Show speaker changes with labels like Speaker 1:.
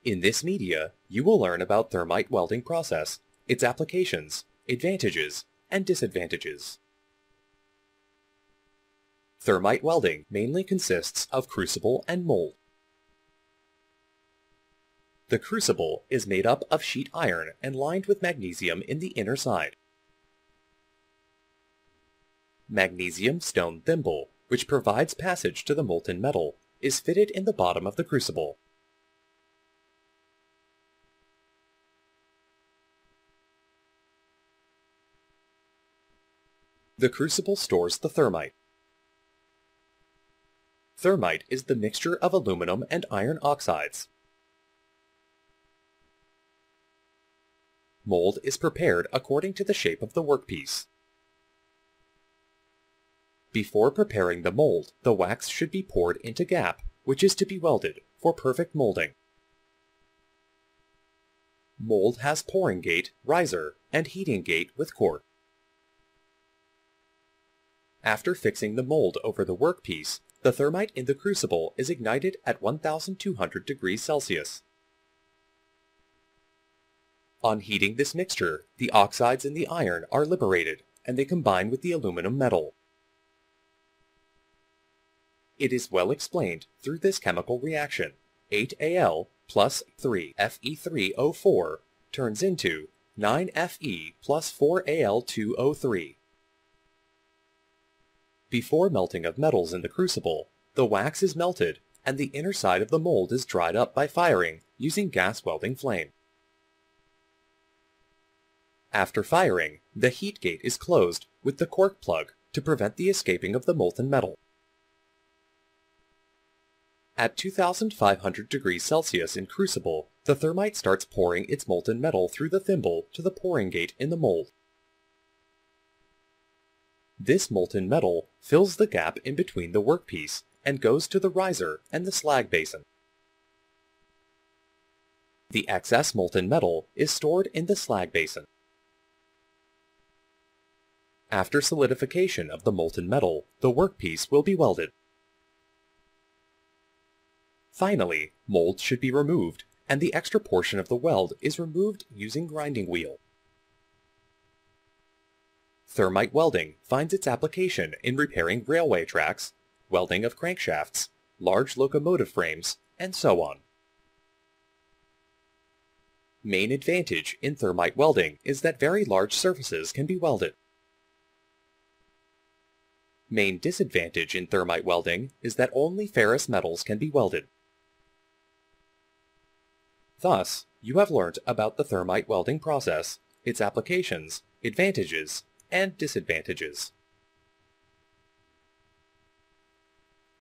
Speaker 1: In this media, you will learn about thermite welding process, its applications, advantages, and disadvantages. Thermite welding mainly consists of crucible and mold. The crucible is made up of sheet iron and lined with magnesium in the inner side. Magnesium stone thimble, which provides passage to the molten metal, is fitted in the bottom of the crucible. The crucible stores the thermite. Thermite is the mixture of aluminum and iron oxides. Mold is prepared according to the shape of the workpiece. Before preparing the mold, the wax should be poured into gap, which is to be welded for perfect molding. Mold has pouring gate, riser, and heating gate with cork. After fixing the mold over the workpiece, the thermite in the crucible is ignited at 1200 degrees Celsius. On heating this mixture, the oxides in the iron are liberated, and they combine with the aluminum metal. It is well explained through this chemical reaction. 8Al plus 3Fe3O4 turns into 9Fe plus 4Al2O3. Before melting of metals in the crucible, the wax is melted and the inner side of the mold is dried up by firing using gas welding flame. After firing, the heat gate is closed with the cork plug to prevent the escaping of the molten metal. At 2500 degrees Celsius in crucible, the thermite starts pouring its molten metal through the thimble to the pouring gate in the mold. This molten metal fills the gap in between the workpiece and goes to the riser and the slag basin. The excess molten metal is stored in the slag basin. After solidification of the molten metal, the workpiece will be welded. Finally, mold should be removed, and the extra portion of the weld is removed using grinding wheel. Thermite welding finds its application in repairing railway tracks, welding of crankshafts, large locomotive frames, and so on. Main advantage in thermite welding is that very large surfaces can be welded. Main disadvantage in thermite welding is that only ferrous metals can be welded. Thus, you have learnt about the thermite welding process, its applications, advantages, and disadvantages.